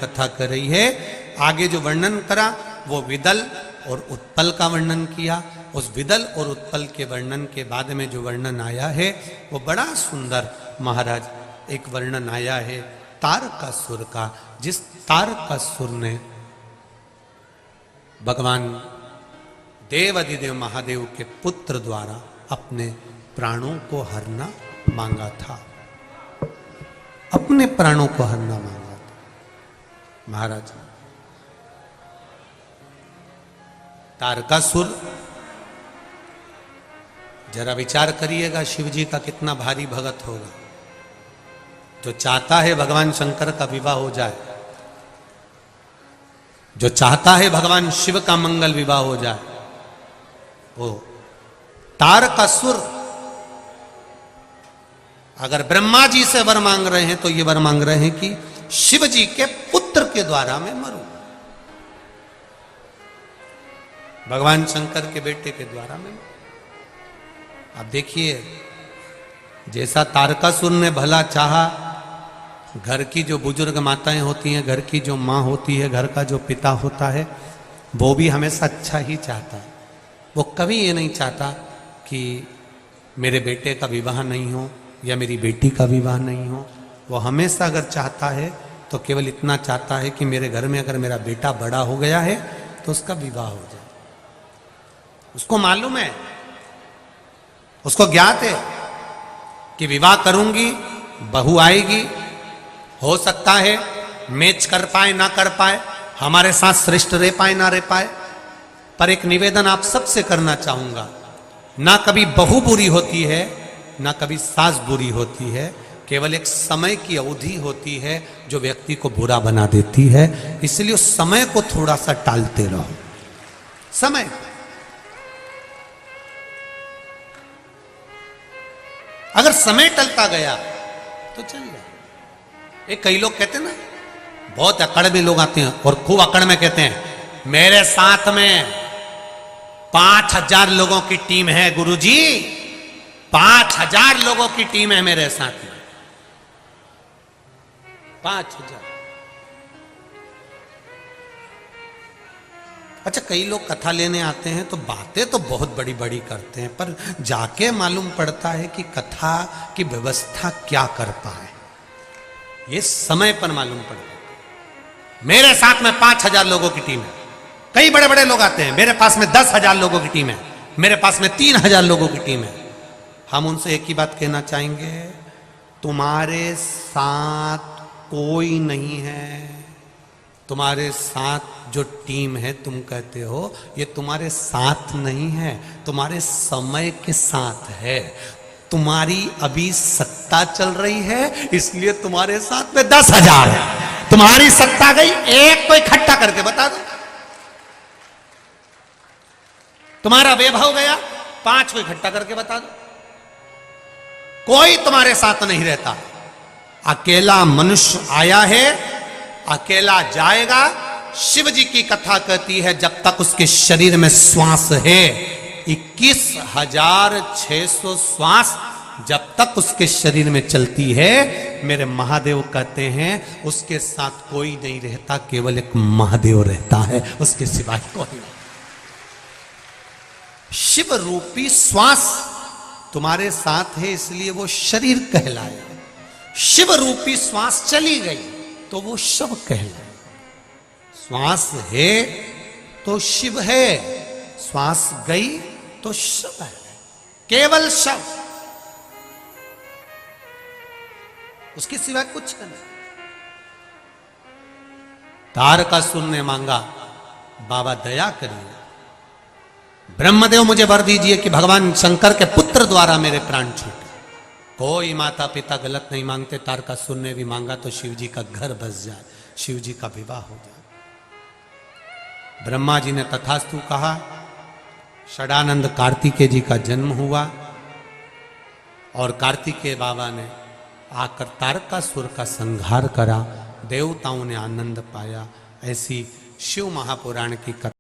कथा कर रही है। आगे जो वर्णन करा वो विदल और उत्पल का वर्णन किया। उस विदल और उत्पल के वर्णन के बाद में जो वर्णन आया है वो बड़ा सुंदर महाराज एक वर्णन आया है तारकासुर का। जिस तारकासुर ने भगवान देवाधिदेव महादेव के पुत्र द्वारा अपने प्राणों को हरना मांगा था, अपने प्राणों को हरना मांगा था महाराज। तारकासुर, जरा विचार करिएगा शिव जी का कितना भारी भगत होगा, जो चाहता है भगवान शंकर का विवाह हो जाए, जो चाहता है भगवान शिव का मंगल विवाह हो जाए। वो तारकासुर अगर ब्रह्मा जी से वर मांग रहे हैं तो ये वर मांग रहे हैं कि शिव जी के पुत्र के द्वारा मैं मरूं, भगवान शंकर के बेटे के द्वारा मैं। अब देखिए जैसा तारकासुर ने भला चाहा, घर की जो बुजुर्ग माताएं होती हैं, घर की जो माँ होती है, घर का जो पिता होता है, वो भी हमेशा अच्छा ही चाहता है। वो कभी ये नहीं चाहता कि मेरे बेटे का विवाह नहीं हो या मेरी बेटी का विवाह नहीं हो। वो हमेशा अगर चाहता है तो केवल इतना चाहता है कि मेरे घर में अगर मेरा बेटा बड़ा हो गया है तो उसका विवाह हो जाए। उसको मालूम है, उसको ज्ञात है कि विवाह करूंगी, बहू आएगी, हो सकता है मैच कर पाए ना कर पाए, हमारे साथ श्रेष्ठ रह पाए ना रह पाए, पर एक निवेदन आप सबसे करना चाहूंगा, ना कभी बहू बुरी होती है ना कभी सास बुरी होती है, केवल एक समय की अवधि होती है जो व्यक्ति को बुरा बना देती है। इसलिए उस समय को थोड़ा सा टालते रहो। समय अगर समय टलता गया तो चल जाए। एक कई लोग कहते हैं ना, बहुत अकड़ में लोग आते हैं और खूब अकड़ में कहते हैं मेरे साथ में 5000 लोगों की टीम है गुरुजी, 5000 लोगों की टीम है मेरे साथ में, 5000। अच्छा, कई लोग कथा लेने आते हैं तो बातें तो बहुत बड़ी बड़ी करते हैं, पर जाके मालूम पड़ता है कि कथा की व्यवस्था क्या कर पाए, ये समय पर मालूम पड़ता है। मेरे साथ में 5000 लोगों की टीम है। कई बड़े बड़े लोग आते हैं, मेरे पास में 10,000 लोगों की टीम है, मेरे पास में 3000 लोगों की टीम है। हम उनसे एक ही बात कहना चाहेंगे, तुम्हारे साथ कोई नहीं है। तुम्हारे साथ जो टीम है तुम कहते हो, ये तुम्हारे साथ नहीं है, तुम्हारे समय के साथ है। तुम्हारी अभी सत्ता चल रही है इसलिए तुम्हारे साथ में 10,000 है। तुम्हारी सत्ता गई, एक को इकट्ठा करके बता दो। तुम्हारा वैभव गया, 5 को इकट्ठा करके बता दो। कोई तुम्हारे साथ नहीं रहता। अकेला मनुष्य आया है, अकेला जाएगा। शिव जी की कथा कहती है जब तक उसके शरीर में श्वास है, 21,600 श्वास जब तक उसके शरीर में चलती है, मेरे महादेव कहते हैं उसके साथ कोई नहीं रहता, केवल एक महादेव रहता है, उसके सिवाय कोई नहीं। शिव रूपी श्वास तुम्हारे साथ है इसलिए वो शरीर कहलाया। शिव रूपी श्वास चली गई तो वो शव कहलाया। श्वास है तो शिव है, श्वास गई तो शव है, केवल शव, उसके सिवाय कुछ नहीं। तारकासुर ने मांगा, बाबा दया करिए, ब्रह्मदेव मुझे वर दीजिए कि भगवान शंकर के पुत्र द्वारा मेरे प्राण छूटे। कोई माता पिता गलत नहीं मांगते। तारकासुर ने भी मांगा तो शिव जी का घर बस जाए, शिव जी का विवाह हो जाए। ब्रह्मा जी ने तथास्तु कहा। षडानंद कार्तिकेय जी का जन्म हुआ और कार्तिकेय बाबा ने आकर तारकासुर का संहार करा। देवताओं ने आनंद पाया। ऐसी शिव महापुराण की कथा